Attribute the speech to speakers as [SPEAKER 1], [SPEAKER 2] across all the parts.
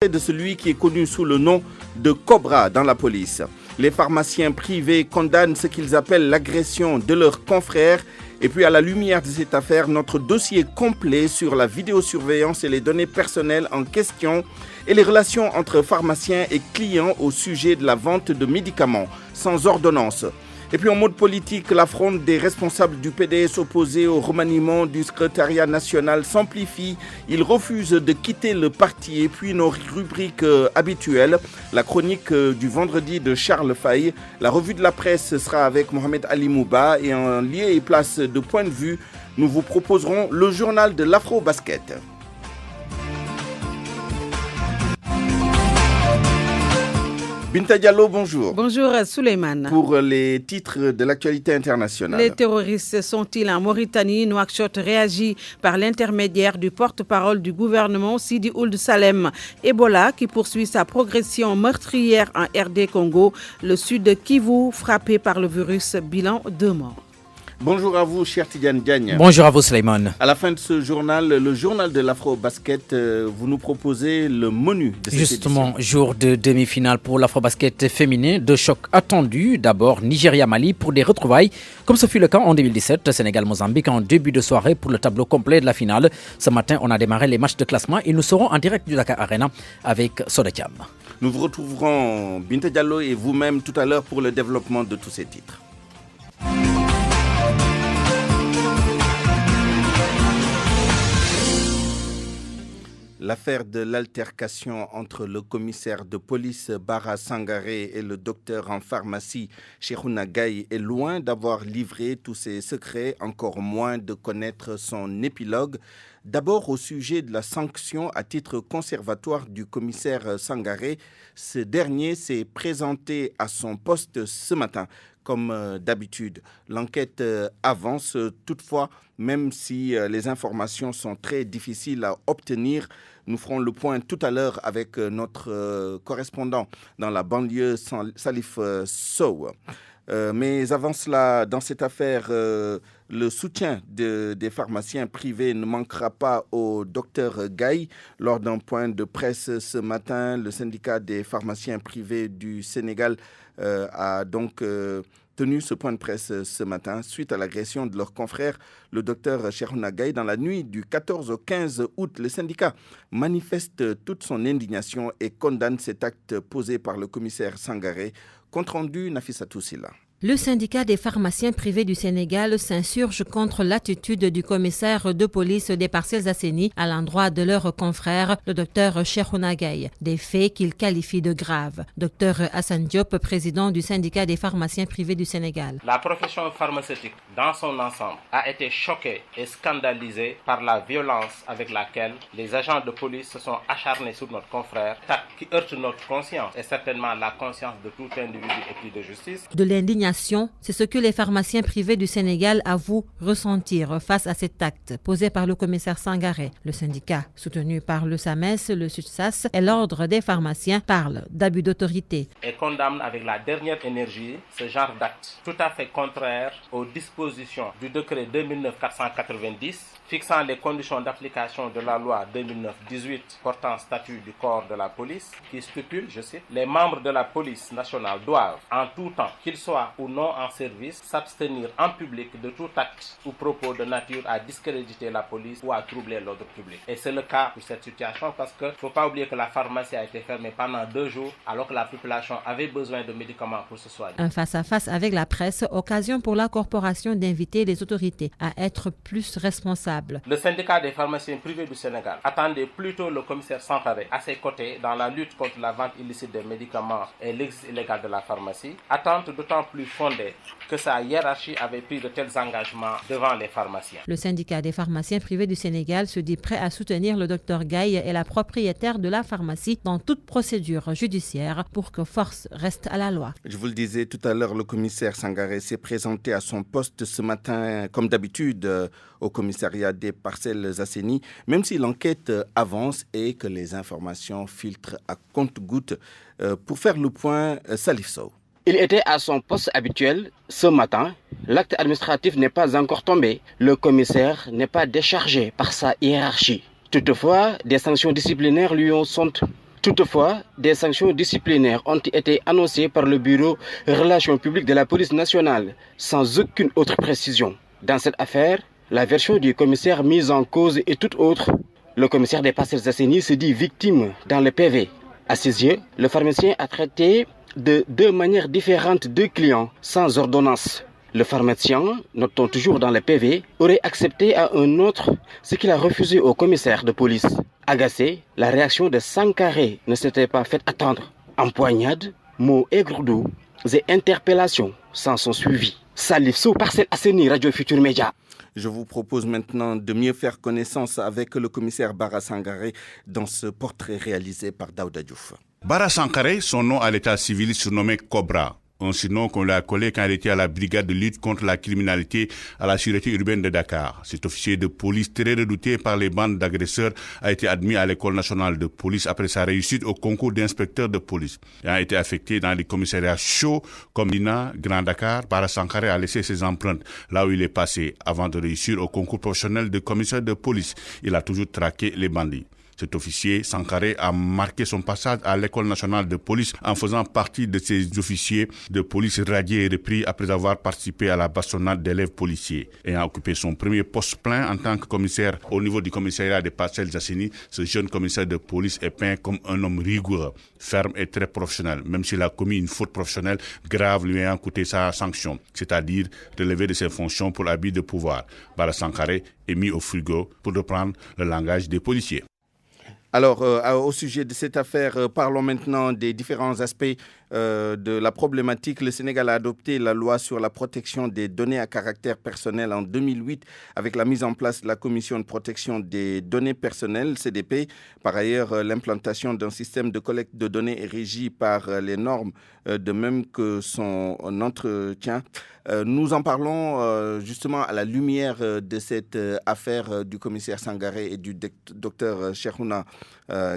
[SPEAKER 1] portrait de celui qui est connu sous le nom de Cobra dans la police. Les pharmaciens privés condamnent ce qu'ils appellent l'agression de leurs confrères. Et puis à la lumière de cette affaire, notre dossier complet sur la vidéosurveillance et les données personnelles en question et les relations entre pharmaciens et clients au sujet de la vente de médicaments sans ordonnance. Et puis en mode politique, la fronde des responsables du PDS opposés au remaniement du secrétariat national s'amplifie. Ils refusent de quitter le parti. Et puis nos rubriques habituelles, la chronique du vendredi de Charles Faye, la revue de la presse sera avec Mohamed Ali Mouba et en lieu et place de point de vue, nous vous proposerons le journal de l'Afro-Basket. Binta Diallo, bonjour.
[SPEAKER 2] Bonjour Souleymane.
[SPEAKER 1] Pour les titres de l'actualité internationale.
[SPEAKER 2] Les terroristes sont-ils en Mauritanie? Nouakchott réagit par l'intermédiaire du porte-parole du gouvernement Sidi Ould Salem. Ebola qui poursuit sa progression meurtrière en RD Congo. Le sud de Kivu frappé par le virus, bilan 2 morts.
[SPEAKER 1] Bonjour à vous, cher Tidiane Diagne.
[SPEAKER 3] Bonjour à vous, Suleiman.
[SPEAKER 1] À la fin de ce journal, le journal de l'Afro-Basket, vous nous proposez le menu de cette
[SPEAKER 3] Justement,
[SPEAKER 1] édition.
[SPEAKER 3] jour de demi-finale pour l'Afro-Basket féminin, 2 chocs attendus. D'abord, Nigeria-Mali pour des retrouvailles, comme ce fut le cas en 2017, Sénégal-Mozambique en début de soirée pour le tableau complet de la finale. Ce matin, on a démarré les matchs de classement et nous serons en direct du Dakar Arena avec Sodakiam.
[SPEAKER 1] Nous vous retrouverons, Binta Diallo et vous-même, tout à l'heure pour le développement de tous ces titres. L'affaire de l'altercation entre le commissaire de police Bara Sangaré et le docteur en pharmacie Cheikhouna Gaye est loin d'avoir livré tous ses secrets, encore moins de connaître son épilogue. D'abord au sujet de la sanction à titre conservatoire du commissaire Sangaré, ce dernier s'est présenté à son poste ce matin. Comme d'habitude, l'enquête avance toutefois, même si les informations sont très difficiles à obtenir. Nous ferons le point tout à l'heure avec notre correspondant dans la banlieue Salif Sow. Mais avant cela, dans cette affaire, le soutien des pharmaciens privés ne manquera pas au docteur Gaye. Lors d'un point de presse ce matin, le syndicat des pharmaciens privés du Sénégal a donc tenu ce point de presse ce matin suite à l'agression de leur confrère, le docteur Cheikhouna Gaye. Dans la nuit du 14 au 15 août, le syndicat manifeste toute son indignation et condamne cet acte posé par le commissaire Sangaré. Compte rendu, Nafissatou Silla.
[SPEAKER 4] Le syndicat des pharmaciens privés du Sénégal s'insurge contre l'attitude du commissaire de police des Parcelles Assainies à l'endroit de leur confrère, le docteur Cheikhouna Gaye. Des faits qu'il qualifie de graves. Docteur Hassan Diop, président du syndicat des pharmaciens privés du Sénégal.
[SPEAKER 5] La profession pharmaceutique dans son ensemble a été choquée et scandalisée par la violence avec laquelle les agents de police se sont acharnés sur notre confrère, qui heurte notre conscience et certainement la conscience de tout individu épris de justice.
[SPEAKER 4] De l'indignation, c'est ce que les pharmaciens privés du Sénégal avouent ressentir face à cet acte posé par le commissaire Sangaré. Le syndicat, soutenu par le SAMES, le SUTSAS et l'ordre des pharmaciens, parle d'abus d'autorité.
[SPEAKER 5] Et condamne avec la dernière énergie ce genre d'acte tout à fait contraire aux dispositions du décret 2009-490 fixant les conditions d'application de la loi 2009-18 portant statut du corps de la police qui stipule, je cite, les membres de la police nationale doivent, en tout temps, qu'ils soient ou non en service, s'abstenir en public de tout acte ou propos de nature à discréditer la police ou à troubler l'ordre public. Et c'est le cas pour cette situation parce qu'il ne faut pas oublier que la pharmacie a été fermée pendant 2 jours alors que la population avait besoin de médicaments pour se soigner.
[SPEAKER 4] Un face-à-face avec la presse, occasion pour la corporation d'inviter les autorités à être plus responsables.
[SPEAKER 5] Le syndicat des pharmaciens privés du Sénégal attendait plutôt le commissaire Sangaré à ses côtés dans la lutte contre la vente illicite des médicaments et l'exercice illégal de la pharmacie. Attente d'autant plus fondée que sa hiérarchie avait pris de tels engagements devant les pharmaciens.
[SPEAKER 4] Le syndicat des pharmaciens privés du Sénégal se dit prêt à soutenir le docteur Gaye et la propriétaire de la pharmacie dans toute procédure judiciaire pour que force reste à la loi.
[SPEAKER 1] Je vous le disais tout à l'heure, le commissaire Sangaré s'est présenté à son poste ce matin, comme d'habitude, au commissariat des Parcelles Assainies, même si l'enquête avance et que les informations filtrent à compte-gouttes. Pour faire le point, Salif Sow.
[SPEAKER 6] Il était à son poste habituel ce matin. L'acte administratif n'est pas encore tombé. Le commissaire n'est pas déchargé par sa hiérarchie. Toutefois, des sanctions disciplinaires lui sont Toutefois, des sanctions disciplinaires ont été annoncées par le Bureau Relations publiques de la police nationale, sans aucune autre précision. Dans cette affaire, la version du commissaire mise en cause est toute autre. Le commissaire des Parcelles Assainies se dit victime dans le PV. À ses yeux, le pharmacien a traité de deux manières différentes deux clients, sans ordonnance. Le pharmacien, notons toujours dans le PV, aurait accepté à un autre ce qu'il a refusé au commissaire de police. Agacé, la réaction de Sankaré ne s'était pas faite attendre. Empoignade, mots aigres-doux et interpellations s'en sont suivis. Salif Sow, Parcelles Assainies, Radio Futur Média.
[SPEAKER 1] Je vous propose maintenant de mieux faire connaissance avec le commissaire Bara Sangaré dans ce portrait réalisé par Daouda Diouf.
[SPEAKER 7] Bara Sangaré, son nom à l'état civil surnommé Cobra. Un surnom qu'on lui a collé quand il était à la brigade de lutte contre la criminalité à la sûreté urbaine de Dakar. Cet officier de police très redouté par les bandes d'agresseurs a été admis à l'école nationale de police après sa réussite au concours d'inspecteur de police. Il a été affecté dans les commissariats chauds comme Dina, Grand Dakar. Bara Sangaré a laissé ses empreintes là où il est passé avant de réussir au concours professionnel de commissaire de police. Il a toujours traqué les bandits. Cet officier, Sankaré, a marqué son passage à l'école nationale de police en faisant partie de ces officiers de police radiés et repris après avoir participé à la bastonnade d'élèves policiers. Ayant occupé son premier poste plein en tant que commissaire au niveau du commissariat des Parcelles Assainies, ce jeune commissaire de police est peint comme un homme rigoureux, ferme et très professionnel, même s'il a commis une faute professionnelle grave lui ayant coûté sa sanction, c'est-à-dire relever de ses fonctions pour abus de pouvoir. Bara Sankaré est mis au frigo pour reprendre le langage des policiers.
[SPEAKER 1] Alors, au sujet de cette affaire, parlons maintenant des différents aspects de la problématique. Le Sénégal a adopté la loi sur la protection des données à caractère personnel en 2008 avec la mise en place de la Commission de protection des données personnelles, CDP. Par ailleurs, l'implantation d'un système de collecte de données est régie par les normes, de même que son entretien. Nous en parlons justement à la lumière de cette affaire du commissaire Sangaré et du docteur Cheikhouna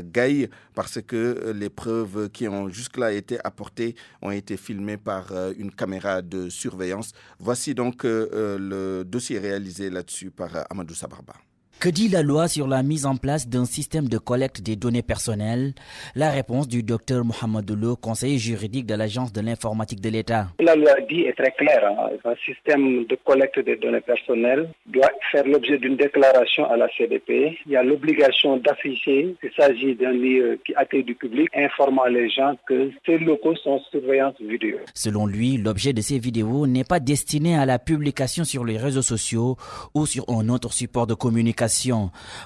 [SPEAKER 1] Gaye, parce que les preuves qui ont jusque-là été apportées ont été filmées par une caméra de surveillance. Voici donc le dossier réalisé là-dessus par Amadou Sabarba.
[SPEAKER 8] Que dit la loi sur la mise en place d'un système de collecte des données personnelles? La réponse du docteur Mohamed Lo, conseiller juridique de l'Agence de l'informatique de l'État.
[SPEAKER 9] La loi dit est très claire. Un système de collecte des données personnelles doit faire l'objet d'une déclaration à la CDP. Il y a l'obligation d'afficher qu'il s'agit d'un lieu qui accueille du public, informant les gens que ces locaux sont surveillance vidéo.
[SPEAKER 8] Selon lui, l'objet de ces vidéos n'est pas destiné à la publication sur les réseaux sociaux ou sur un autre support de communication.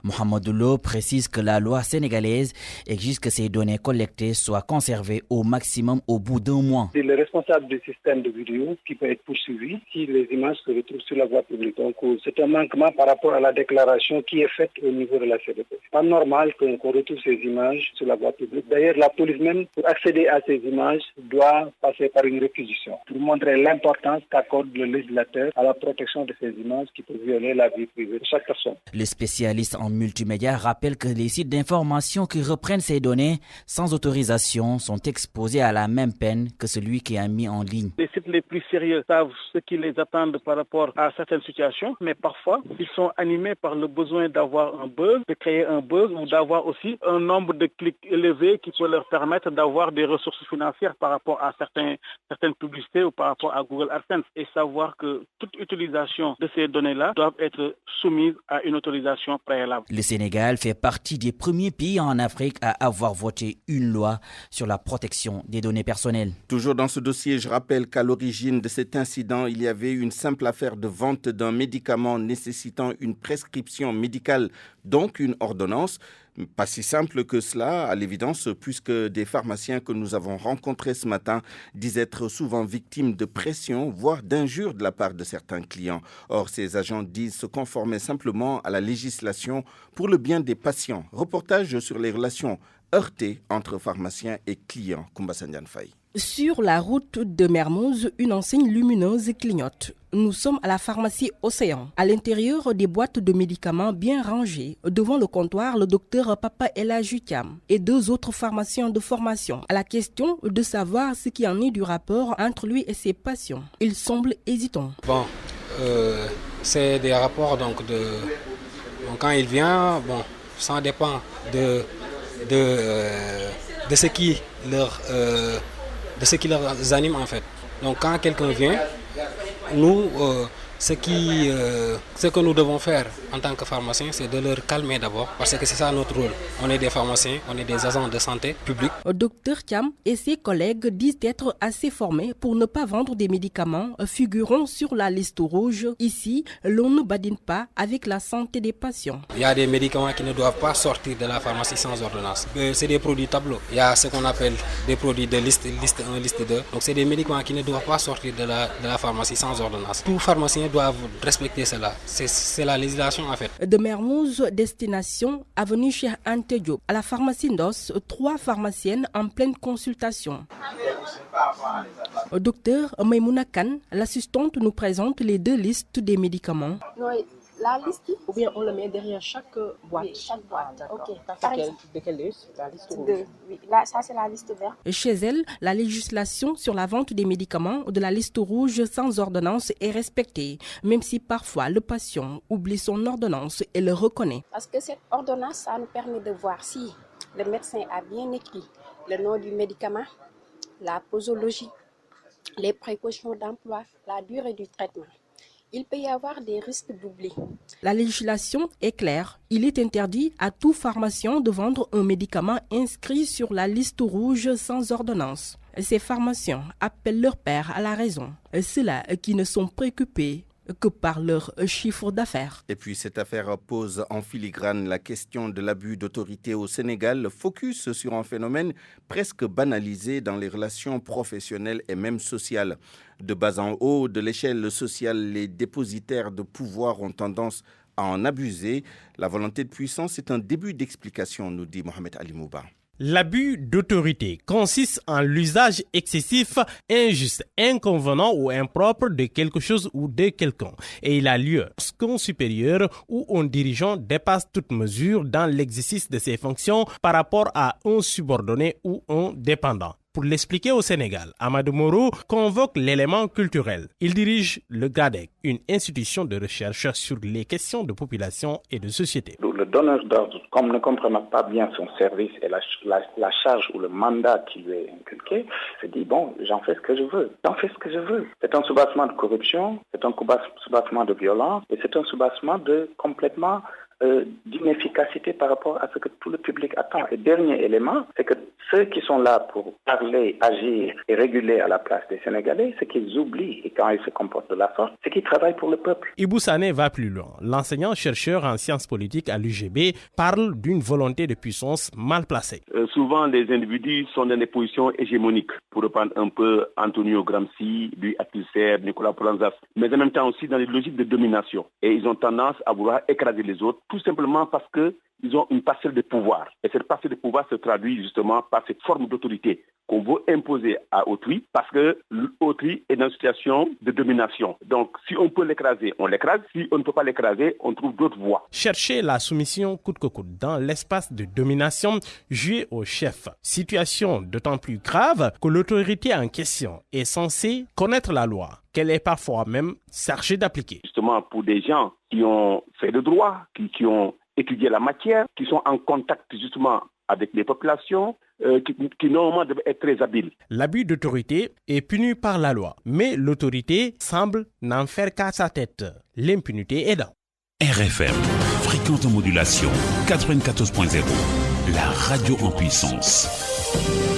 [SPEAKER 8] Mohamed Lo précise que la loi sénégalaise exige que ces données collectées soient conservées au maximum au bout d'un mois.
[SPEAKER 9] C'est le responsable du système de vidéo qui peut être poursuivi si les images se retrouvent sur la voie publique. Donc c'est un manquement par rapport à la déclaration qui est faite au niveau de la CDP. C'est pas normal qu'on retrouve ces images sur la voie publique. D'ailleurs, la police même, pour accéder à ces images, doit passer par une réquisition pour montrer l'importance qu'accorde le législateur à la protection de ces images qui peuvent violer la vie privée de chaque personne.
[SPEAKER 8] Les spécialistes en multimédia rappellent que les sites d'information qui reprennent ces données sans autorisation sont exposés à la même peine que celui qui a mis en ligne.
[SPEAKER 10] Les sites les plus sérieux savent ce qui les attend par rapport à certaines situations, mais parfois ils sont animés par le besoin d'avoir un buzz, de créer un buzz ou d'avoir aussi un nombre de clics élevé qui peut leur permettre d'avoir des ressources financières par rapport à certaines publicités ou par rapport à Google AdSense, et savoir que toute utilisation de ces données-là doivent être soumises à une autorisation préalable.
[SPEAKER 8] Le Sénégal fait partie des premiers pays en Afrique à avoir voté une loi sur la protection des données personnelles.
[SPEAKER 1] Toujours dans ce dossier, je rappelle qu'à l'origine de cet incident, il y avait une simple affaire de vente d'un médicament nécessitant une prescription médicale, donc une ordonnance. Pas si simple que cela, à l'évidence, puisque des pharmaciens que nous avons rencontrés ce matin disent être souvent victimes de pression, voire d'injures de la part de certains clients. Or, ces agents disent se conformer simplement à la législation pour le bien des patients. Reportage sur les relations heurtées entre pharmaciens et clients. Koumba Sandiane Faye.
[SPEAKER 11] Sur la route de Mermoz, une enseigne lumineuse clignote. Nous sommes à la pharmacie Océan. À l'intérieur des boîtes de médicaments bien rangées, devant le comptoir, le docteur Papa Ella Jutiam et deux autres pharmaciens de formation. À la question de savoir ce qui en est du rapport entre lui et ses patients, il semble hésitant.
[SPEAKER 12] C'est des rapports donc quand il vient, ça dépend de ce qui leur anime en fait. Donc quand quelqu'un vient, nous, ce que nous devons faire en tant que pharmaciens, c'est de leur calmer d'abord, parce que c'est ça notre rôle. On est des pharmaciens, on est des agents de santé publique.
[SPEAKER 11] Dr Thiam et ses collègues disent être assez formés pour ne pas vendre des médicaments figurant sur la liste rouge. Ici, l'on ne badine pas avec la santé des patients.
[SPEAKER 12] Il y a des médicaments qui ne doivent pas sortir de la pharmacie sans ordonnance. C'est des produits tableaux. Il y a ce qu'on appelle des produits de liste 1, liste 2. Donc c'est des médicaments qui ne doivent pas sortir de la pharmacie sans ordonnance. Tous pharmaciens doivent respecter cela. C'est la législation en fait.
[SPEAKER 11] De Mermoz, destination avenue Cheikh Anta Diop. À la pharmacie Ndos, 3 pharmaciennes en pleine consultation. Docteur Maïmouna Khan, l'assistante, nous présente les 2 listes des médicaments.
[SPEAKER 13] Oui, la liste.
[SPEAKER 11] Ou bien on le met derrière chaque boîte.
[SPEAKER 13] Oui, chaque boîte. Ok.
[SPEAKER 11] De quelle liste? La liste rouge.
[SPEAKER 13] Oui, là, ça c'est la liste verte.
[SPEAKER 11] Chez elle, la législation sur la vente des médicaments de la liste rouge sans ordonnance est respectée, même si parfois le patient oublie son ordonnance et le reconnaît.
[SPEAKER 13] Parce que cette ordonnance, ça nous permet de voir si le médecin a bien écrit le nom du médicament, la posologie, les précautions d'emploi, la durée du traitement. Il peut y avoir des risques d'oubli.
[SPEAKER 11] La législation est claire. Il est interdit à tout pharmacien de vendre un médicament inscrit sur la liste rouge sans ordonnance. Ces pharmaciens appellent leur père à la raison. Ceux-là qui ne sont préoccupés que par leur chiffre d'affaires.
[SPEAKER 1] Et puis cette affaire pose en filigrane la question de l'abus d'autorité au Sénégal, focus sur un phénomène presque banalisé dans les relations professionnelles et même sociales. De bas en haut de l'échelle sociale, les dépositaires de pouvoir ont tendance à en abuser. La volonté de puissance est un début d'explication, nous dit Mohamed Ali Mouba.
[SPEAKER 14] L'abus d'autorité consiste en l'usage excessif, injuste, inconvenant ou impropre de quelque chose ou de quelqu'un. Et il a lieu lorsqu'un supérieur ou un dirigeant dépasse toute mesure dans l'exercice de ses fonctions par rapport à un subordonné ou un dépendant. Pour l'expliquer au Sénégal, Amadou Moreau convoque l'élément culturel. Il dirige le GADEC, une institution de recherche sur les questions de population et de société.
[SPEAKER 15] Le donneur d'ordre, comme ne comprenant pas bien son service et la charge ou le mandat qui lui est inculqué, se dit bon, j'en fais ce que je veux. J'en fais ce que je veux. C'est un soubassement de corruption, c'est un soubassement de violence et c'est un soubassement de complètement d'inefficacité par rapport à ce que tout le public attend. Et dernier élément, c'est que ceux qui sont là pour parler, agir et réguler à la place des Sénégalais, ce qu'ils oublient et quand ils se comportent de la sorte, c'est qu'ils travaillent pour le peuple.
[SPEAKER 14] Ibou Sané va plus loin. L'enseignant-chercheur en sciences politiques à l'UGB parle d'une volonté de puissance mal placée.
[SPEAKER 16] Souvent, les individus sont dans des positions hégémoniques, pour reprendre un peu Antonio Gramsci, Louis Althusser, Nicolas Planzas, mais en même temps aussi dans des logiques de domination. Et ils ont tendance à vouloir écraser les autres, tout simplement parce qu'ils ont une parcelle de pouvoir. Et cette parcelle de pouvoir se traduit justement par cette forme d'autorité qu'on veut imposer à autrui, parce que l'autrui est dans une situation de domination. Donc, si on peut l'écraser, on l'écrase. Si on ne peut pas l'écraser, on trouve d'autres voies.
[SPEAKER 14] Chercher la soumission coûte que coûte dans l'espace de domination joué au chef. Situation d'autant plus grave que l'autorité en question est censée connaître la loi, qu'elle est parfois même chargée d'appliquer.
[SPEAKER 16] Justement, pour des gens qui ont fait le droit, qui ont étudié la matière, qui sont en contact justement avec les populations, qui normalement devraient être très habiles.
[SPEAKER 14] L'abus d'autorité est puni par la loi, mais l'autorité semble n'en faire qu'à sa tête, l'impunité aidant.
[SPEAKER 17] RFM, fréquente modulation 94.0, la radio en puissance.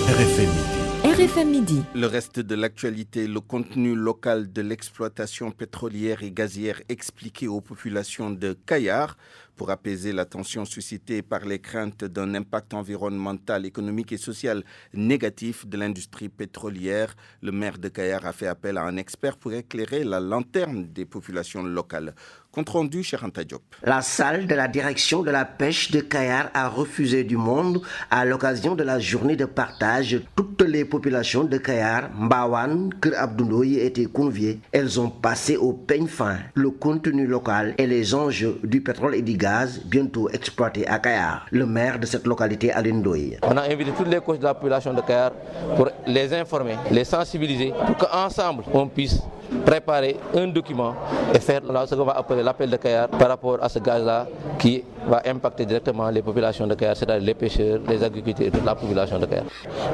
[SPEAKER 1] RFM Midi. Le reste de l'actualité, le contenu local de l'exploitation pétrolière et gazière expliqué aux populations de Kayar pour apaiser la tension suscitée par les craintes d'un impact environnemental, économique et social négatif de l'industrie pétrolière. Le maire de Kayar a fait appel à un expert pour éclairer la lanterne des populations locales. Compte rendu, Cheikh Anta Diop.
[SPEAKER 18] La salle de la direction de la pêche de Kayar a refusé du monde à l'occasion de la journée de partage. Toutes les populations de Kayar, Mbawan, Kër Abdoundoye étaient conviées. Elles ont passé au peigne fin le contenu local et les enjeux du pétrole et du gaz bientôt exploités à Kayar. Le maire de cette localité, Aline Ndoye.
[SPEAKER 19] On a invité toutes les couches de la population de Kayar pour les informer, les sensibiliser, pour qu'ensemble on puisse préparer un document et faire ce qu'on va appeler l'appel de Kayar par rapport à ce gaz-là qui va impacter directement les populations de Kayar, c'est-à-dire les pêcheurs, les agriculteurs et toute la population de Kayar.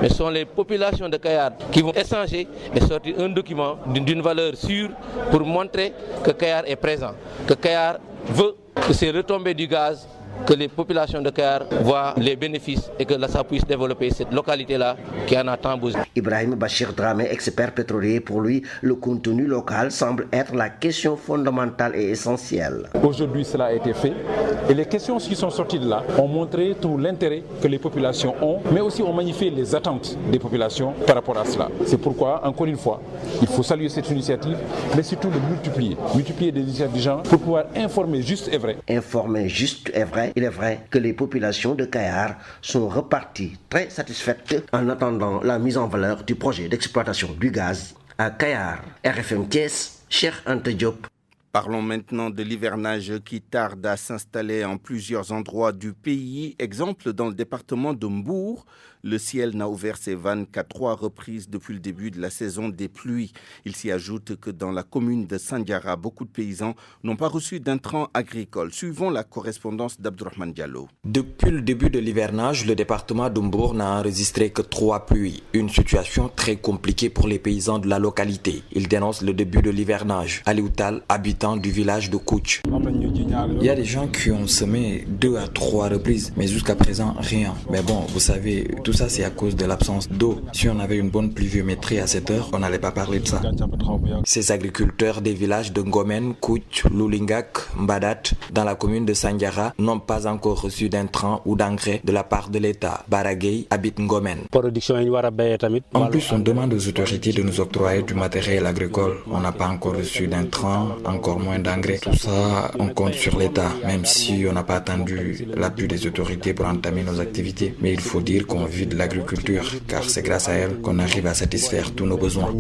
[SPEAKER 19] Mais ce sont les populations de Kayar qui vont échanger et sortir un document d'une valeur sûre pour montrer que Kayar est présent, que Kayar veut que ces retombées du gaz, que les populations de Kayar voient les bénéfices et que ça puisse développer cette localité-là qui en a tant besoin.
[SPEAKER 18] Ibrahim Bachir Dramé, expert pétrolier, pour lui, le contenu local semble être la question fondamentale et essentielle.
[SPEAKER 20] Aujourd'hui, cela a été fait et les questions qui sont sorties de là ont montré tout l'intérêt que les populations ont, mais aussi ont magnifié les attentes des populations par rapport à cela. C'est pourquoi, encore une fois, il faut saluer cette initiative, mais surtout le multiplier des initiatives des gens pour pouvoir informer juste et vrai.
[SPEAKER 18] Informer juste et vrai. Il est vrai que les populations de Kayar sont reparties très satisfaites en attendant la mise en valeur du projet d'exploitation du gaz à Kayar. RFM Thiès, Cheikh Anta Diop.
[SPEAKER 1] Parlons maintenant de l'hivernage qui tarde à s'installer en plusieurs endroits du pays. Exemple, dans le département de Mbour, le ciel n'a ouvert ses vannes qu'à 3 reprises depuis le début de la saison des pluies. Il s'y ajoute que dans la commune de Sandiara, beaucoup de paysans n'ont pas reçu d'intrants agricoles. Suivons la correspondance d'Abdourahmane Diallo.
[SPEAKER 21] Depuis le début de l'hivernage, le département de Mbour n'a enregistré que 3 pluies. Une situation très compliquée pour les paysans de la localité. Ils dénoncent le début de l'hivernage. Alioutal, habitant du village de Kouch. Il y a des gens qui ont semé 2 à 3 reprises, mais jusqu'à présent, rien. Mais bon, vous savez, tout ça c'est à cause de l'absence d'eau. Si on avait une bonne pluviométrie à cette heure, on n'allait pas parler de ça. Ces agriculteurs des villages de Ngomen, Kouch, Loulingak, Mbadat, dans la commune de Sandiara, n'ont pas encore reçu d'intrants ou d'engrais de la part de l'État. Baragay habite Ngomen. En plus, on demande aux autorités de nous octroyer du matériel agricole. On n'a pas encore reçu d'intrants, encore moins d'engrais. Tout ça, on compte sur l'État, même si on n'a pas attendu l'appui des autorités pour entamer nos activités. Mais il faut dire qu'on vit de l'agriculture, car c'est grâce à elle qu'on arrive à satisfaire tous nos besoins.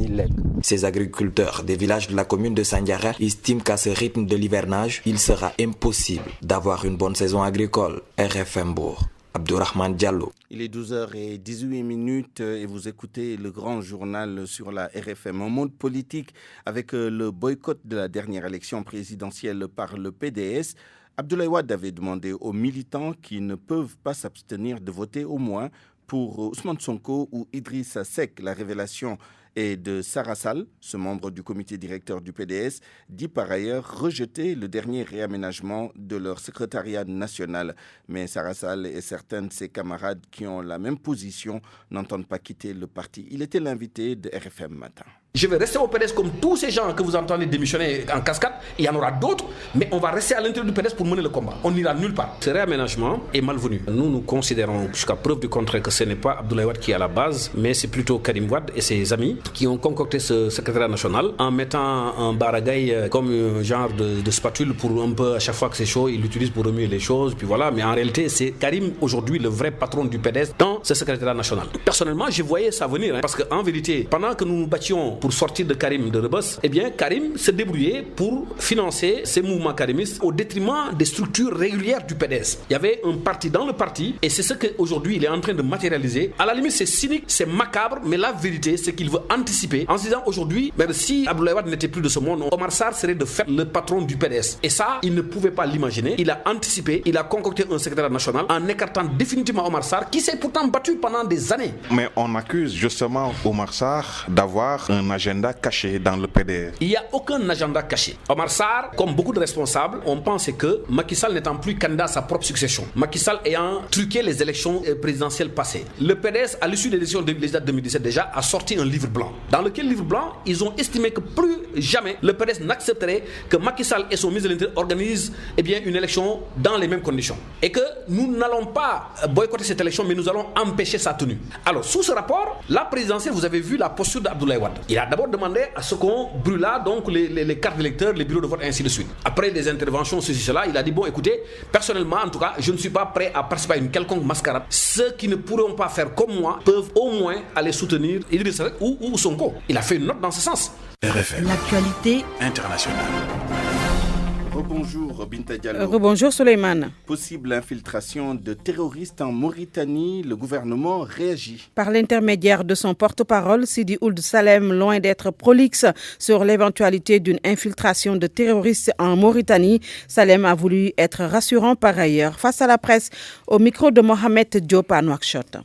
[SPEAKER 21] Ces agriculteurs des villages de la commune de Sandiara estiment qu'à ce rythme de l'hivernage, il sera impossible d'avoir une bonne saison agricole. RFM Bourg. Abdourahmane Diallo.
[SPEAKER 1] Il est 12h18 et vous écoutez le grand journal sur la RFM. Un monde politique avec le boycott de la dernière élection présidentielle par le PDS. Abdoulaye Wade avait demandé aux militants qui ne peuvent pas s'abstenir de voter au moins pour Ousmane Sonko ou Idrissa Seck. La révélation est de Sarah Sall, ce membre du comité directeur du PDS, dit par ailleurs rejeter le dernier réaménagement de leur secrétariat national. Mais Sarah Sall et certains de ses camarades qui ont la même position n'entendent pas quitter le parti. Il était l'invité de RFM Matin.
[SPEAKER 22] Je vais rester au PDS comme tous ces gens que vous entendez démissionner en cascade. Il y en aura d'autres, mais on va rester à l'intérieur du PDS pour mener le combat. On n'ira nulle part. Ce réaménagement est malvenu. Nous considérons jusqu'à preuve du contraire que ce n'est pas Abdoulaye Wade qui est à la base, mais c'est plutôt Karim Wade et ses amis qui ont concocté ce secrétariat national en mettant un baragay comme un genre de spatule pour un peu, à chaque fois que c'est chaud, il l'utilise pour remuer les choses. Puis voilà, mais en réalité, c'est Karim aujourd'hui le vrai patron du PDS dans ce secrétariat national. Personnellement, je voyais ça venir, parce qu'en vérité, pendant que nous nous battions pour sortir de Karim de Rebeuss, eh bien Karim se débrouillait pour financer ces mouvements karimistes au détriment des structures régulières du PDS. Il y avait un parti dans le parti et c'est ce qu'aujourd'hui il est en train de matérialiser. À la limite c'est cynique, c'est macabre, mais la vérité c'est qu'il veut anticiper en se disant aujourd'hui, même si Abdoulaye Wade n'était plus de ce monde, Omar Sarr serait de fait le patron du PDS. Et ça, il ne pouvait pas l'imaginer. Il a anticipé, il a concocté un secrétaire national en écartant définitivement Omar Sarr qui s'est pourtant battu pendant des années.
[SPEAKER 23] Mais on accuse justement Omar Sarr d'avoir un agenda caché dans le PDS.
[SPEAKER 22] Il n'y a aucun agenda caché. Omar Sarr, comme beaucoup de responsables, on pense que Macky Sall n'étant plus candidat à sa propre succession, Macky Sall ayant truqué les élections présidentielles passées, le PDS, à l'issue des élections législatives 2017 déjà, a sorti un livre blanc. Dans lequel livre blanc, ils ont estimé que plus jamais le PDS n'accepterait que Macky Sall et son ministre de l'Intérieur organisent une élection dans les mêmes conditions. Et que nous n'allons pas boycotter cette élection, mais nous allons empêcher sa tenue. Alors, sous ce rapport, la présidentielle, vous avez vu la posture d'Abdoulaye Wade. Il a d'abord demandé à ce qu'on brûla donc les cartes d'électeurs, les bureaux de vote, et ainsi de suite. Après des interventions, cela, il a dit, bon, écoutez, personnellement, en tout cas, je ne suis pas prêt à participer à une quelconque mascarade. Ceux qui ne pourront pas faire comme moi peuvent au moins aller soutenir Idrissa Seck ou Sonko. Il a fait une note dans ce sens.
[SPEAKER 17] RFM.
[SPEAKER 2] L'actualité
[SPEAKER 17] internationale.
[SPEAKER 1] Rebonjour Binta Diallo.
[SPEAKER 2] Rebonjour Souleymane.
[SPEAKER 1] Possible infiltration de terroristes en Mauritanie, le gouvernement réagit.
[SPEAKER 2] Par l'intermédiaire de son porte-parole, Sidi Ould Salem, loin d'être prolixe sur l'éventualité d'une infiltration de terroristes en Mauritanie, Salem a voulu être rassurant par ailleurs face à la presse au micro de Mohamed Diop à Nouakchott.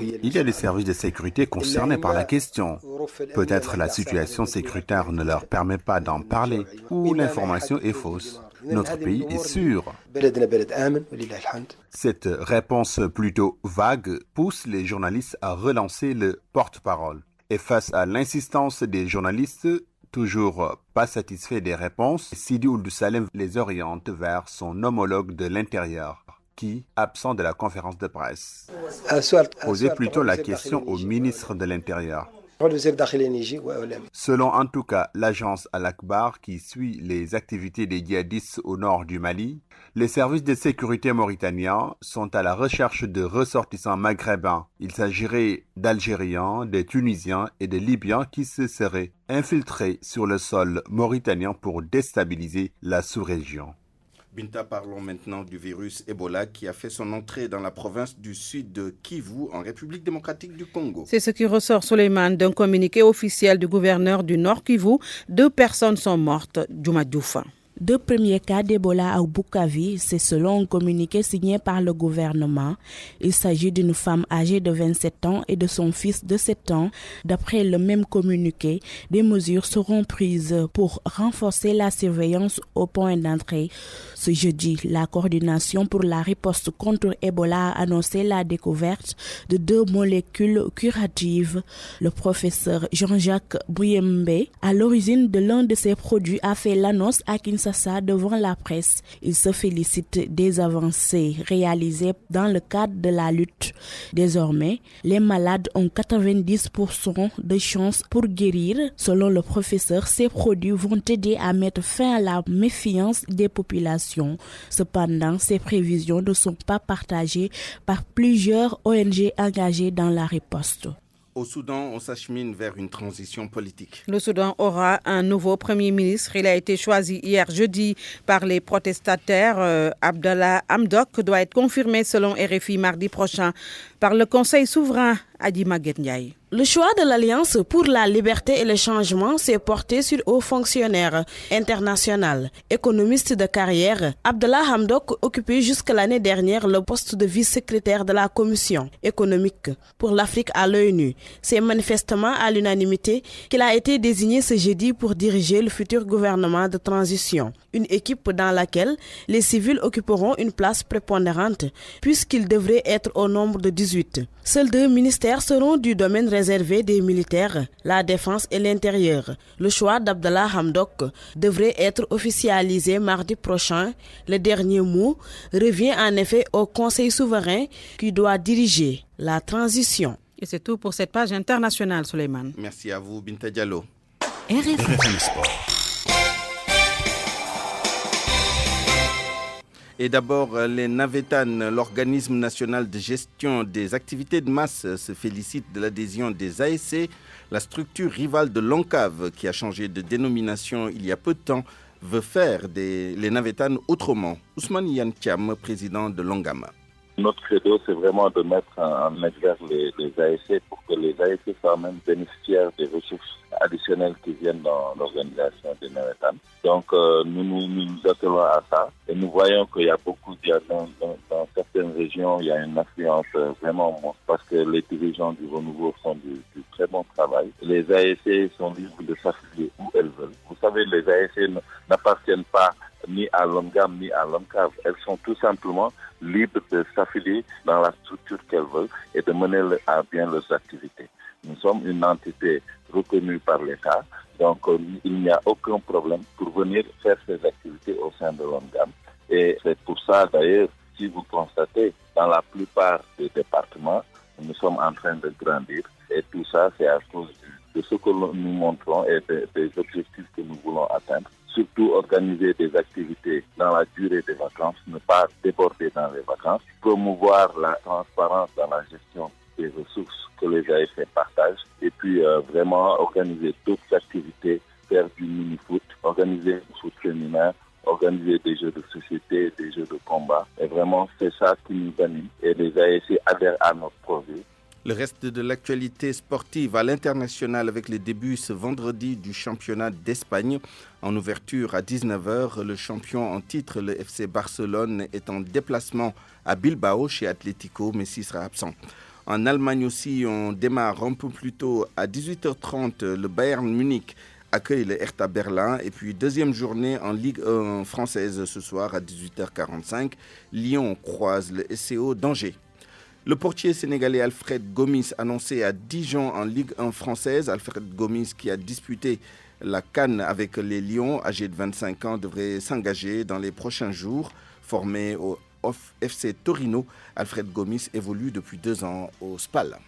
[SPEAKER 3] Il y a des services de sécurité concernés par la question. Peut-être la situation sécuritaire ne leur permet pas d'en parler ou l'information est fausse. Notre pays est sûr. Cette réponse plutôt vague pousse les journalistes à relancer le porte-parole. Et face à l'insistance des journalistes, toujours pas satisfaits des réponses, Sidi Ould Salem les oriente vers son homologue de l'intérieur, qui, absent de la conférence de presse, posait plutôt la question au ministre de l'Intérieur. Selon en tout cas l'agence Al-Akbar qui suit les activités des djihadistes au nord du Mali, les services de sécurité mauritaniens sont à la recherche de ressortissants maghrébins. Il s'agirait d'Algériens, de Tunisiens et de Libyens qui se seraient infiltrés sur le sol mauritanien pour déstabiliser la sous-région.
[SPEAKER 1] Binta, parlons maintenant du virus Ebola qui a fait son entrée dans la province du sud de Kivu, en République démocratique du Congo.
[SPEAKER 2] C'est ce qui ressort, Souleymane, d'un communiqué officiel du gouverneur du Nord Kivu. 2 personnes sont mortes. Djouma Djoufa.
[SPEAKER 4] 2 premiers cas d'Ebola à Bukavu, c'est selon un communiqué signé par le gouvernement. Il s'agit d'une femme âgée de 27 ans et de son fils de 7 ans. D'après le même communiqué, des mesures seront prises pour renforcer la surveillance au point d'entrée. Ce jeudi, la coordination pour la riposte contre Ebola a annoncé la découverte de 2 molécules curatives. Le professeur Jean-Jacques Bouyembe, à l'origine de l'un de ces produits, a fait l'annonce à Kinshasa devant la presse. Il se félicite des avancées réalisées dans le cadre de la lutte. Désormais, les malades ont 90% de chances pour guérir. Selon le professeur, ces produits vont aider à mettre fin à la méfiance des populations. Cependant, ces prévisions ne sont pas partagées par plusieurs ONG engagées dans la riposte.
[SPEAKER 1] Au Soudan, on s'achemine vers une transition politique.
[SPEAKER 2] Le Soudan aura un nouveau Premier ministre. Il a été choisi hier jeudi par les protestataires. Abdallah Hamdok doit être confirmé selon RFI mardi prochain par le Conseil souverain Adi Maguette Ndiaye.
[SPEAKER 4] Le choix de l'Alliance pour la liberté et le changement s'est porté sur haut fonctionnaire international. Économiste de carrière, Abdallah Hamdok occupait jusqu'à l'année dernière le poste de vice-secrétaire de la Commission économique pour l'Afrique à l'ONU. C'est manifestement à l'unanimité qu'il a été désigné ce jeudi pour diriger le futur gouvernement de transition. Une équipe dans laquelle les civils occuperont une place prépondérante puisqu'ils devraient être au nombre de 18. Seuls 2 ministères seront du domaine réservé des militaires, la défense et l'intérieur. Le choix d'Abdallah Hamdok devrait être officialisé mardi prochain. Le dernier mot revient en effet au Conseil souverain qui doit diriger la transition.
[SPEAKER 2] Et c'est tout pour cette page internationale, Souleymane.
[SPEAKER 1] Merci à vous, Binta Diallo.
[SPEAKER 17] RFM Sport.
[SPEAKER 1] Et d'abord, les Navétanes, l'organisme national de gestion des activités de masse, se félicite de l'adhésion des ASC, la structure rivale de l'ONCAV, qui a changé de dénomination il y a peu de temps, veut faire les Navétanes autrement. Ousmane Yantiam, président de l'ONGAMA.
[SPEAKER 5] Notre credo, c'est vraiment de mettre en exergue les ASC pour que les ASC soient même bénéficiaires des ressources additionnelles qui viennent dans l'organisation des Navétanes. Donc, nous nous attelons à ça et nous voyons qu'il y a beaucoup, dans certaines régions, il y a une affluence vraiment monstre parce que les dirigeants du renouveau font du très bon travail. Les ASC sont libres de s'affilier où elles veulent. Vous savez, les ASC n'appartiennent pas ni à l'ONGAM ni à l'ONCAV. Elles sont tout simplement libres de s'affilier dans la structure qu'elles veulent et de mener à bien leurs activités. Nous sommes une entité reconnue par l'État, donc il n'y a aucun problème pour venir faire ces activités au sein de l'ONGAM. Et c'est pour ça d'ailleurs, si vous constatez, dans la plupart des départements, nous sommes en train de grandir et tout ça c'est à cause de ce que nous montrons et des objectifs que nous voulons atteindre. Surtout organiser des activités dans la durée des vacances, ne pas déborder dans les vacances, promouvoir la transparence dans la gestion des ressources que les ASC partagent et puis vraiment organiser d'autres activités faire du mini-foot, organiser du foot féminin, organiser des jeux de société, des jeux de combat. Et vraiment, c'est ça qui nous anime. Et les ASC adhèrent à notre projet.
[SPEAKER 1] Le reste de l'actualité sportive à l'international avec les débuts ce vendredi du championnat d'Espagne. En ouverture à 19h, le champion en titre, le FC Barcelone, est en déplacement à Bilbao chez Atlético. Messi sera absent. En Allemagne aussi, on démarre un peu plus tôt à 18h30. Le Bayern Munich accueille le Hertha Berlin. Et puis deuxième journée en Ligue 1 française ce soir à 18h45. Lyon croise le SCO d'Angers. Le portier sénégalais Alfred Gomis annoncé à Dijon en Ligue 1 française. Alfred Gomis qui a disputé la CAN avec les Lions, âgé de 25 ans, devrait s'engager dans les prochains jours. Formé au FC Torino, Alfred Gomis évolue depuis 2 ans au SPAL.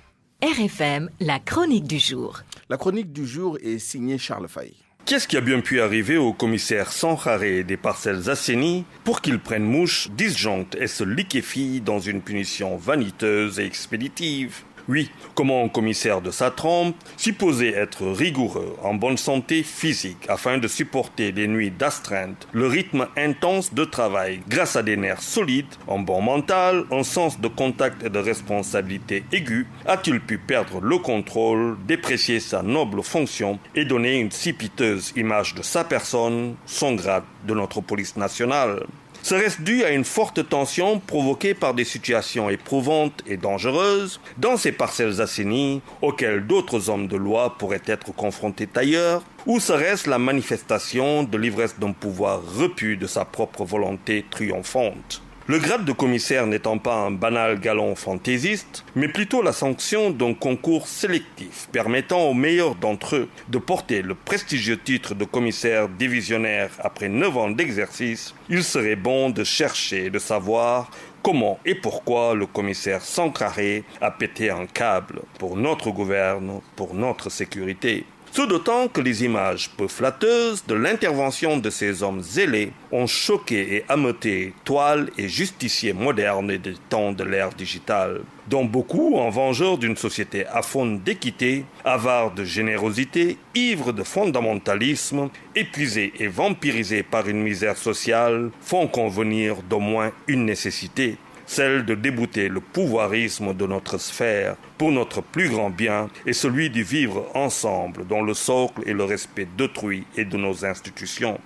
[SPEAKER 6] RFM, la chronique du jour.
[SPEAKER 1] La chronique du jour est signée Charles Fay.
[SPEAKER 7] Qu'est-ce qui a bien pu arriver au commissaire Sangaré des Parcelles Assainies pour qu'il prenne mouche, disjoncte et se liquéfie dans une punition vaniteuse et expéditive? Oui, comment un commissaire de sa trempe, supposé être rigoureux, en bonne santé physique, afin de supporter les nuits d'astreinte, le rythme intense de travail, grâce à des nerfs solides, un bon mental, un sens de contact et de responsabilité aiguë, a-t-il pu perdre le contrôle, déprécier sa noble fonction et donner une si piteuse image de sa personne, son grade de notre police nationale? Serait-ce dû à une forte tension provoquée par des situations éprouvantes et dangereuses dans ces Parcelles Assainies auxquelles d'autres hommes de loi pourraient être confrontés ailleurs? Ou serait-ce la manifestation de l'ivresse d'un pouvoir repu de sa propre volonté triomphante? Le grade de commissaire n'étant pas un banal galon fantaisiste, mais plutôt la sanction d'un concours sélectif permettant aux meilleurs d'entre eux de porter le prestigieux titre de commissaire divisionnaire après 9 ans d'exercice, il serait bon de chercher et de savoir comment et pourquoi le commissaire Sangaré a pété un câble pour notre gouverne, pour notre sécurité. Ce d'autant que les images peu flatteuses de l'intervention de ces hommes zélés ont choqué et ameuté toiles et justiciers modernes des temps de l'ère digitale, dont beaucoup, en vengeurs d'une société aphone d'équité, avares de générosité, ivres de fondamentalisme, épuisés et vampirisés par une misère sociale, font convenir d'au moins une nécessité, celle de débouter le pouvoirisme de notre sphère pour notre plus grand bien et celui du vivre ensemble dont le socle est le respect d'autrui et de nos institutions.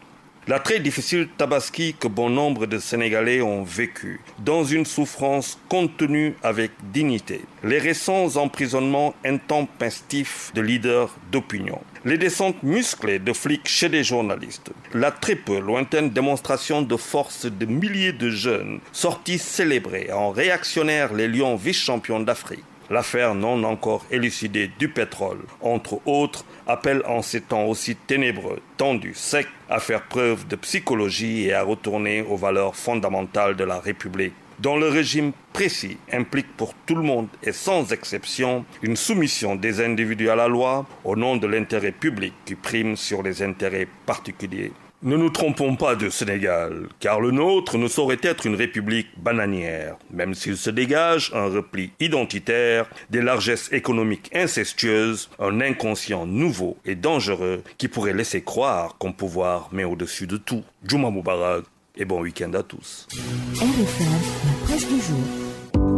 [SPEAKER 7] La très difficile tabaski que bon nombre de Sénégalais ont vécue, dans une souffrance contenue avec dignité. Les récents emprisonnements intempestifs de leaders d'opinion. Les descentes musclées de flics chez des journalistes. La très peu lointaine démonstration de force de milliers de jeunes sortis célébrés en réactionnaires les lions vice-champions d'Afrique. L'affaire non encore élucidée du pétrole, entre autres, appelle en ces temps aussi ténébreux, tendus, secs, à faire preuve de psychologie et à retourner aux valeurs fondamentales de la République, dont le régime précis implique pour tout le monde et sans exception une soumission des individus à la loi au nom de l'intérêt public qui prime sur les intérêts particuliers. Ne nous trompons pas de Sénégal, car le nôtre ne saurait être une république bananière, même s'il se dégage un repli identitaire, des largesses économiques incestueuses, un inconscient nouveau et dangereux qui pourrait laisser croire qu'un pouvoir met au-dessus de tout. Juma Moubarak et bon week-end à tous.
[SPEAKER 6] RFM, la presse du jour.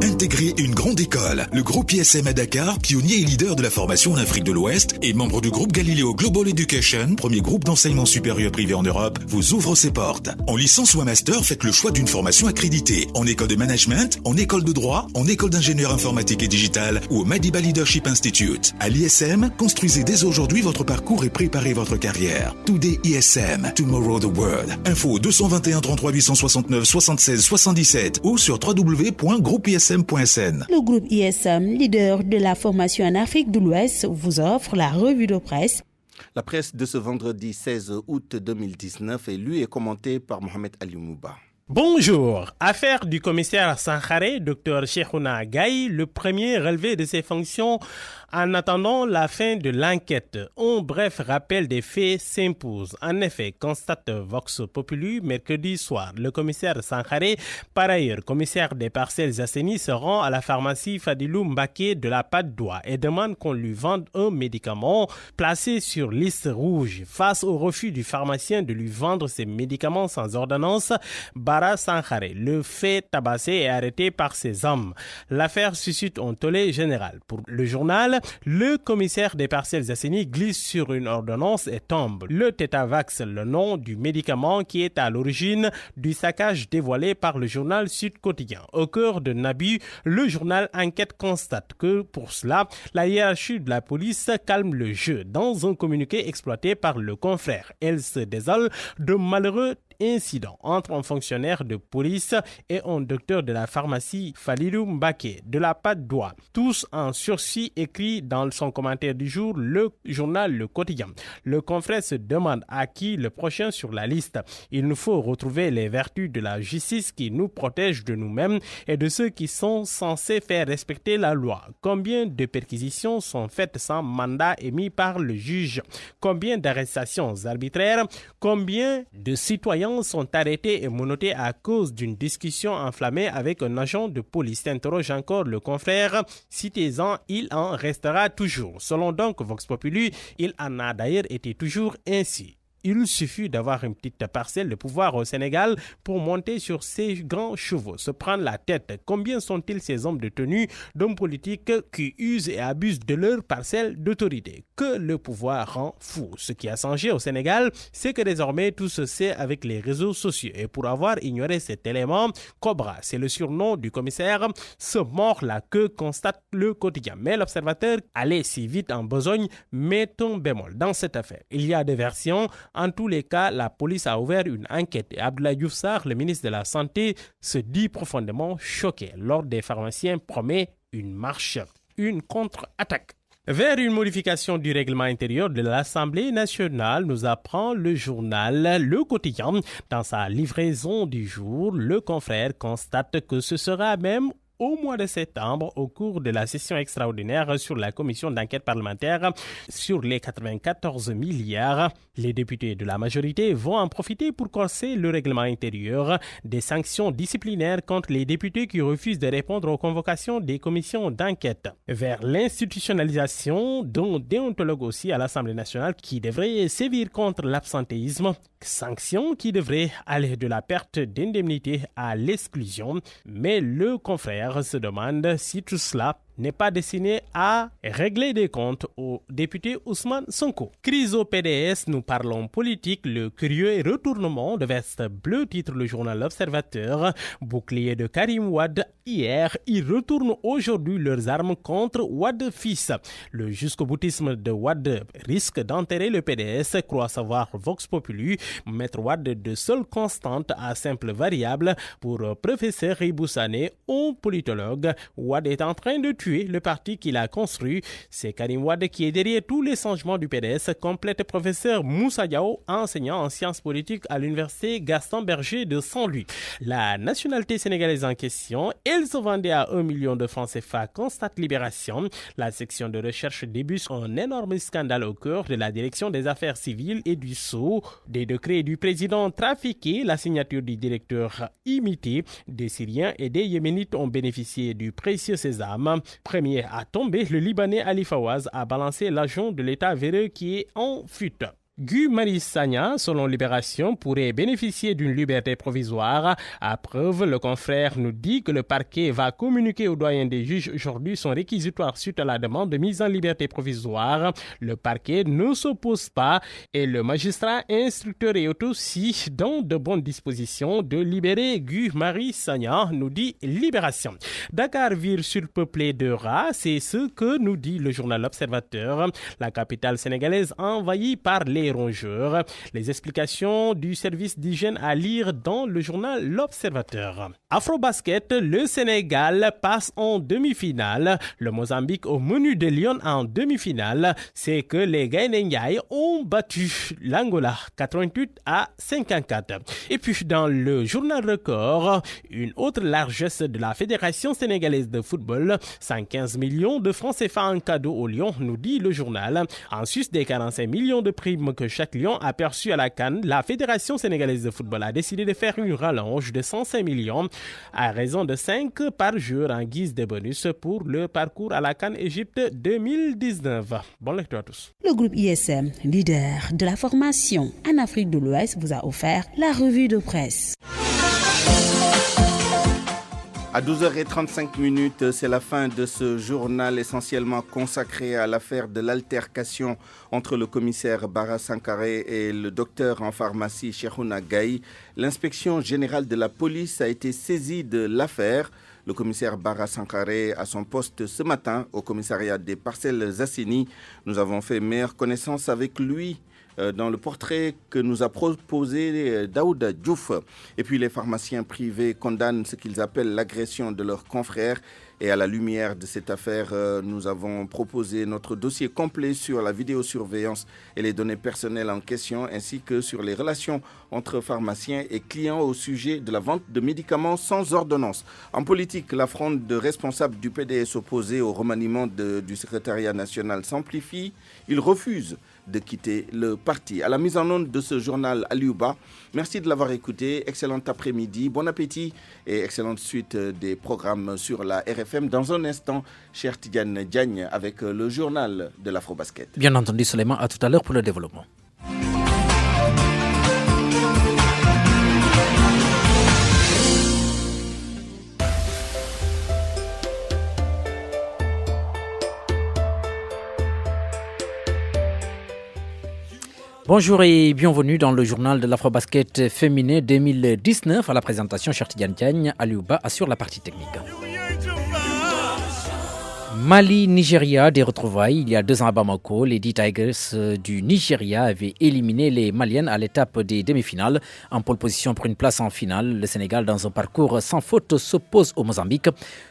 [SPEAKER 17] Intégrer une grande école. Le groupe ISM à Dakar, pionnier et leader de la formation en Afrique de l'Ouest et membre du groupe Galileo Global Education, premier groupe d'enseignement supérieur privé en Europe, vous ouvre ses portes. En licence ou en master, faites le choix d'une formation accréditée. En école de management, en école de droit, en école d'ingénieur informatique et digital ou au Madiba Leadership Institute. À l'ISM, construisez dès aujourd'hui votre parcours et préparez votre carrière. Today ISM, Tomorrow the World. Info 221 33 869 76 77 ou sur www.groupeism.sn.
[SPEAKER 9] Le groupe ISM, leader de la formation en Afrique de l'Ouest, vous offre la revue de presse.
[SPEAKER 1] La presse de ce vendredi 16 août 2019 est lue et commentée par Mohamed Ali Mouba.
[SPEAKER 14] Bonjour. Affaire du commissaire Sangaré, Dr Cheikhouna Gaye, le premier relevé de ses fonctions en attendant la fin de l'enquête. Un bref rappel des faits s'impose. En effet, constate Vox Populi mercredi soir, le commissaire Sangaré, par ailleurs commissaire des parcelles assainies, se rend à la pharmacie Fadilou Mbaké de la Patte d'Oie et demande qu'on lui vende un médicament placé sur liste rouge. Face au refus du pharmacien de lui vendre ces médicaments sans ordonnance, Bara Sangaré, le fait tabasser et arrêté par ses hommes. L'affaire suscite un tollé général. Pour le journal, le commissaire des parcelles assainies glisse sur une ordonnance et tombe. Le Tetavax, le nom du médicament qui est à l'origine du saccage dévoilé par le journal Sud Quotidien. Au cœur de Nabi, le journal Enquête constate que pour cela, la hiérarchie de la police calme le jeu. Dans un communiqué exploité par le confrère, elle se désole de malheureux incident entre un fonctionnaire de police et un docteur de la pharmacie Falilou Mbaké de la Patte d'Oie. Tous en sursis, écrit dans son commentaire du jour le journal Le Quotidien. Le confrère se demande à qui le prochain sur la liste. Il nous faut retrouver les vertus de la justice qui nous protègent de nous-mêmes et de ceux qui sont censés faire respecter la loi. Combien de perquisitions sont faites sans mandat émis par le juge? Combien d'arrestations arbitraires? Combien de citoyens sont arrêtés et menottés à cause d'une discussion enflammée avec un agent de police? Interroge encore le confrère. Citez-en, il en restera toujours. Selon donc Vox Populi, il en a d'ailleurs été toujours ainsi. Il suffit d'avoir une petite parcelle de pouvoir au Sénégal pour monter sur ces grands chevaux, se prendre la tête. Combien sont-ils ces hommes de tenue, d'hommes politiques qui usent et abusent de leur parcelle d'autorité? Que le pouvoir rend fou. Ce qui a changé au Sénégal, c'est que désormais tout se sait avec les réseaux sociaux. Et pour avoir ignoré cet élément, Cobra, c'est le surnom du commissaire, se mord la queue, constate le quotidien. Mais l'observateur allait si vite en besogne, met un bémol dans cette affaire. Il y a des versions. En tous les cas, la police a ouvert une enquête et Abdoulaye Diouf Sarr, le ministre de la Santé, se dit profondément choqué. L'ordre des pharmaciens promet une marche, une contre-attaque. Vers une modification du règlement intérieur de l'Assemblée nationale, nous apprend le journal Le Quotidien. Dans sa livraison du jour, le confrère constate que ce sera même au mois de septembre, au cours de la session extraordinaire sur la commission d'enquête parlementaire sur les 94 milliards, les députés de la majorité vont en profiter pour corser le règlement intérieur des sanctions disciplinaires contre les députés qui refusent de répondre aux convocations des commissions d'enquête. Vers l'institutionnalisation d'un déontologue aussi à l'Assemblée nationale qui devrait sévir contre l'absentéisme, sanctions qui devraient aller de la perte d'indemnité à l'exclusion. Mais le confrère se demande si tout cela n'est pas destiné à régler des comptes au député Ousmane Sonko. Crise au PDS, nous parlons politique, le curieux retournement de veste bleue, titre le journal L'Observateur. Bouclier de Karim Wade hier, ils retournent aujourd'hui leurs armes contre Wade fils. Le jusqu'au-boutisme de Wade risque d'enterrer le PDS, croit savoir Vox Populi. Mettre Wade de seule constante à simple variable. Pour professeur Riboussane, un politologue, Wade est en train de tuer le parti qu'il a construit. C'est Karim Wade qui est derrière tous les changements du PDS, complète professeur Moussa Diao, enseignant en sciences politiques à l'université Gaston Berger de Saint-Louis. La nationalité sénégalaise en question, elle se vendait à 1 million de francs CFA, constate Libération. La section de recherche débute un énorme scandale au cœur de la direction des affaires civiles et du sceau. Des décrets du président trafiqués, la signature du directeur imitée. Des Syriens et des Yéménites ont bénéficié du précieux sésame. Premier à tomber, le Libanais Ali Fawaz a balancé l'agent de l'État véreux qui est en fuite. Guy Marius Sagna, selon Libération, pourrait bénéficier d'une liberté provisoire. À preuve, le confrère nous dit que le parquet va communiquer au doyen des juges aujourd'hui son réquisitoire suite à la demande de mise en liberté provisoire. Le parquet ne s'oppose pas et le magistrat instructeur est aussi dans de bonnes dispositions de libérer Guy Marius Sagna, nous dit Libération. Dakar vire surpeuplé de rats, c'est ce que nous dit le journal L'Observateur. La capitale sénégalaise envahie par les rongeurs. Les explications du service d'hygiène à lire dans le journal L'Observateur. Afrobasket, le Sénégal passe en demi-finale. Le Mozambique au menu des Lions en demi-finale. C'est que les Gaïndé Ndiaye ont battu l'Angola 88-54. Et puis dans le journal Record, une autre largesse de la Fédération sénégalaise de football, 115 millions de francs CFA en cadeau aux Lions, nous dit le journal. En sus des 45 millions de primes que chaque Lion a perçues à la CAN, la Fédération sénégalaise de football a décidé de faire une rallonge de 105 millions à raison de 5 par jour en guise de bonus pour le parcours à la CAN Égypte 2019. Bonne lecture à tous.
[SPEAKER 9] Le groupe ISM, leader de la formation en Afrique de l'Ouest, vous a offert la revue de presse.
[SPEAKER 1] À 12h35, c'est la fin de ce journal essentiellement consacré à l'affaire de l'altercation entre le commissaire Bara Sankaré et le docteur en pharmacie Cheikhouna Gaye. L'inspection générale de la police a été saisie de l'affaire. Le commissaire Bara Sankaré à son poste ce matin au commissariat des Parcelles Assainies. Nous avons fait meilleure connaissance avec lui dans le portrait que nous a proposé Daouda Diouf. Et puis les pharmaciens privés condamnent ce qu'ils appellent l'agression de leurs confrères. Et à la lumière de cette affaire, nous avons proposé notre dossier complet sur la vidéosurveillance et les données personnelles en question, ainsi que sur les relations entre pharmaciens et clients au sujet de la vente de médicaments sans ordonnance. En politique, la fronde de responsables du PDS opposés au remaniement du secrétariat national s'amplifie. Ils refusent de quitter le parti. À la mise en onde de ce journal Aliouba, merci de l'avoir écouté. Excellent après-midi, bon appétit et excellente suite des programmes sur la RFM. Dans un instant, cher Tidiane Diagne avec le journal de l'Afrobasket.
[SPEAKER 8] Bien entendu, Suleiman, à tout à l'heure pour le développement. Bonjour et bienvenue dans le journal de l'Afrobasket féminin 2019. À la présentation, cher Tidiane Diagne, Aliouba assure la partie technique. Mali-Nigeria, des retrouvailles. Il y a 2 ans à Bamako, les 10 Tigers du Nigeria avaient éliminé les Maliennes à l'étape des demi-finales. En pole position pour une place en finale, le Sénégal, dans un parcours sans faute, s'oppose au Mozambique.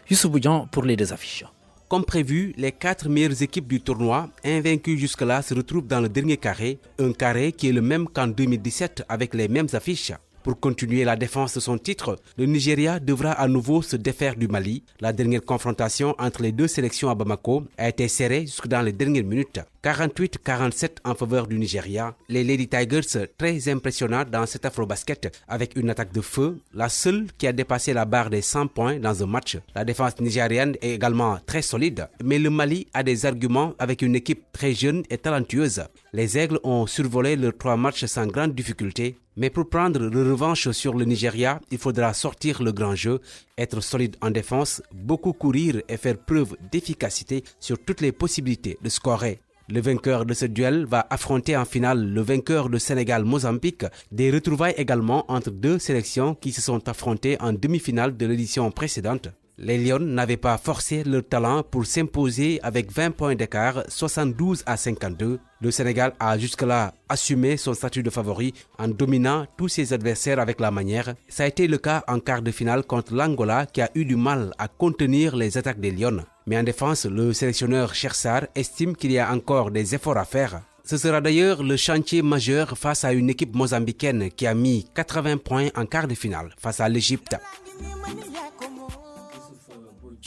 [SPEAKER 8] Youssouf Boudian pour les 2 affiches.
[SPEAKER 10] Comme prévu, les 4 meilleures équipes du tournoi, invaincues jusque-là, se retrouvent dans le dernier carré. Un carré qui est le même qu'en 2017 avec les mêmes affiches. Pour continuer la défense de son titre, le Nigeria devra à nouveau se défaire du Mali. La dernière confrontation entre les 2 sélections à Bamako a été serrée jusque dans les dernières minutes. 48-47 en faveur du Nigeria. Les Lady Tigers très impressionnants dans cet Afrobasket avec une attaque de feu, la seule qui a dépassé la barre des 100 points dans un match. La défense nigériane est également très solide, mais le Mali a des arguments avec une équipe très jeune et talentueuse. Les Aigles ont survolé leurs 3 matchs sans grande difficulté. Mais pour prendre le revanche sur le Nigeria, il faudra sortir le grand jeu, être solide en défense, beaucoup courir et faire preuve d'efficacité sur toutes les possibilités de scorer. Le vainqueur de ce duel va affronter en finale le vainqueur de Sénégal-Mozambique. Des retrouvailles également entre 2 sélections qui se sont affrontées en demi-finale de l'édition précédente. Les Lions n'avaient pas forcé leur talent pour s'imposer avec 20 points d'écart, 72-52. Le Sénégal a jusque-là assumé son statut de favori en dominant tous ses adversaires avec la manière. Ça a été le cas en quart de finale contre l'Angola qui a eu du mal à contenir les attaques des Lions. Mais en défense, le sélectionneur Cheikh Sarr estime qu'il y a encore des efforts à faire. Ce sera d'ailleurs le chantier majeur face à une équipe mozambicaine qui a mis 80 points en quart de finale face à l'Égypte.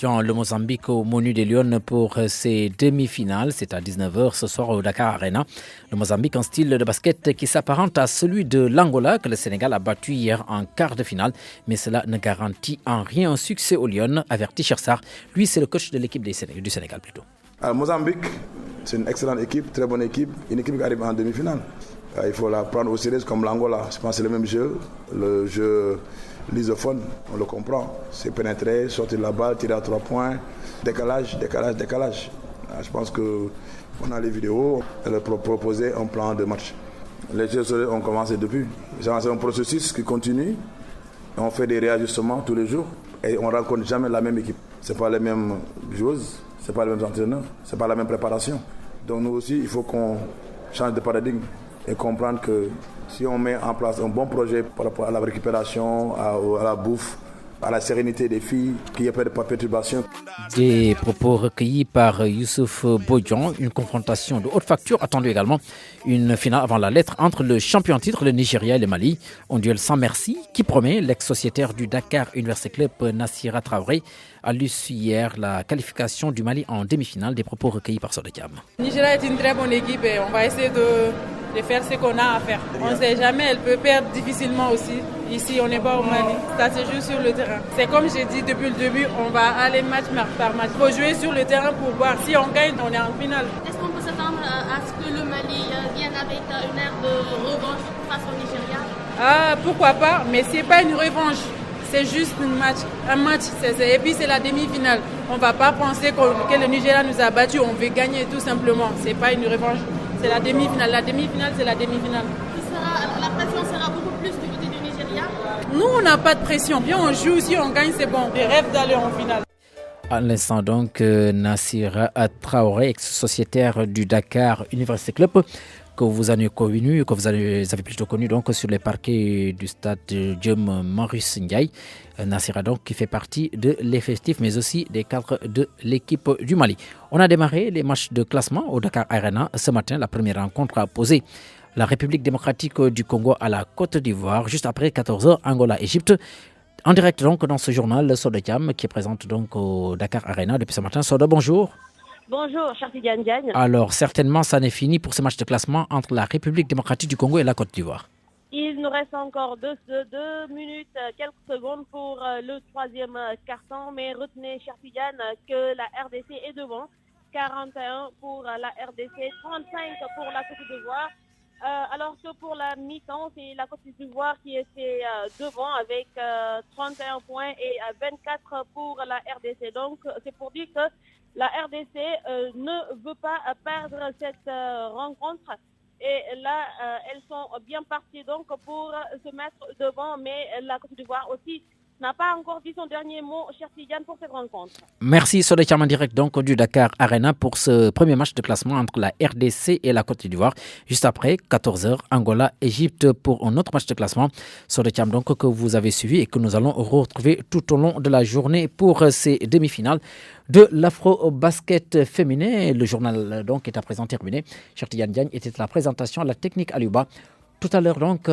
[SPEAKER 8] Le Mozambique au menu des Lions pour ses demi-finales. C'est à 19h ce soir au Dakar Arena. Le Mozambique, un style de basket qui s'apparente à celui de l'Angola que le Sénégal a battu hier en quart de finale. Mais cela ne garantit en rien un succès aux Lions, avertit Cheikh Sarr. Lui, c'est le coach de l'équipe du Sénégal plutôt.
[SPEAKER 12] Alors, Mozambique, c'est une excellente équipe, très bonne équipe. Une équipe qui arrive en demi-finale. Il faut la prendre au sérieux comme l'Angola. Je pense que c'est le même jeu. Le jeu lysophone, on le comprend. C'est pénétrer, sortir de la balle, tirer à 3 points. Décalage. Je pense qu'on a les vidéos. Elle a proposé un plan de match. Les jeux ont commencé depuis. C'est un processus qui continue. On fait des réajustements tous les jours. Et on ne rencontre jamais la même équipe. Ce n'est pas les mêmes joueuses, ce n'est pas les mêmes entraîneurs, ce n'est pas la même préparation. Donc nous aussi, il faut qu'on change de paradigme. et comprendre que si on met en place un bon projet par rapport à la récupération, à la bouffe, à la sérénité des filles, qu'il n'y ait pas de perturbation.
[SPEAKER 8] Des propos recueillis par Youssouf Bodjan, une confrontation de haute facture attendue également, une finale avant la lettre entre le champion en titre, le Nigeria et le Mali, un duel sans merci qui promet l'ex-sociétaire du Dakar University Club Nassira Traoré a lu hier la qualification du Mali en demi-finale, des propos recueillis par Sodekam.
[SPEAKER 11] Le Nigeria est une très bonne équipe et on va essayer de faire ce qu'on a à faire. On ne sait jamais, elle peut perdre difficilement aussi. Ici, on n'est pas au Mali. Ça se joue sur le terrain. C'est comme j'ai dit depuis le début, on va aller match par match. Il faut jouer sur le terrain pour voir. Si on gagne, on est en finale.
[SPEAKER 13] Est-ce qu'on peut s'attendre à ce que le Mali vienne avec une ère de revanche face au Nigeria?
[SPEAKER 11] Ah, pourquoi pas, mais ce n'est pas une revanche. C'est juste un match. Et puis c'est la demi-finale. On ne va pas penser que le Nigeria nous a battus. On veut gagner tout simplement. Ce n'est pas une revanche. C'est la demi-finale. La demi-finale, c'est la demi-finale.
[SPEAKER 13] La pression sera beaucoup plus du côté du Nigeria?
[SPEAKER 11] Nous, on n'a pas de pression. Bien, on joue, si on gagne, c'est bon. On rêve d'aller en finale.
[SPEAKER 8] À l'instant donc, Nassira Traoré, ex-sociétaire du Dakar University Club, que vous avez connu, que vous avez plutôt connu donc sur les parquets du stade Djem Marius Ndiaye. Nassira donc qui fait partie de l'effectif mais aussi des cadres de l'équipe du Mali. On a démarré les matchs de classement au Dakar Arena ce matin. La première rencontre a opposé la République démocratique du Congo à la Côte d'Ivoire juste après 14h, Angola-Égypte. En direct donc dans ce journal, Soda Diam qui est présente donc au Dakar Arena depuis ce matin. Soda, bonjour.
[SPEAKER 15] Bonjour, Charti Diagne.
[SPEAKER 8] Alors, certainement, ça n'est fini pour ce match de classement entre la République démocratique du Congo et la Côte d'Ivoire.
[SPEAKER 15] Il nous reste encore 2 minutes, quelques secondes pour le troisième quart-temps, mais retenez, Charti Diagne, que la RDC est devant. 41 pour la RDC, 35 pour la Côte d'Ivoire. Alors que pour la mi-temps, c'est la Côte d'Ivoire qui était devant avec 31 points et 24 pour la RDC. Donc, c'est pour dire que la RDC ne veut pas perdre cette rencontre. Et là, elles sont bien parties donc pour se mettre devant. Mais la Côte d'Ivoire aussi n'a pas encore dit son dernier mot, cher Tidiane, pour cette rencontre.
[SPEAKER 8] Merci, Soda Diam en direct donc du Dakar Arena pour ce premier match de classement entre la RDC et la Côte d'Ivoire. Juste après, 14h, Angola-Égypte pour un autre match de classement. Soda Diam donc que vous avez suivi et que nous allons retrouver tout au long de la journée pour ces demi-finales de l'Afro-Basket féminin. Le journal donc est à présent terminé. Cher Tidiane Diagne était à la présentation à la technique Aliouba. Tout à l'heure donc,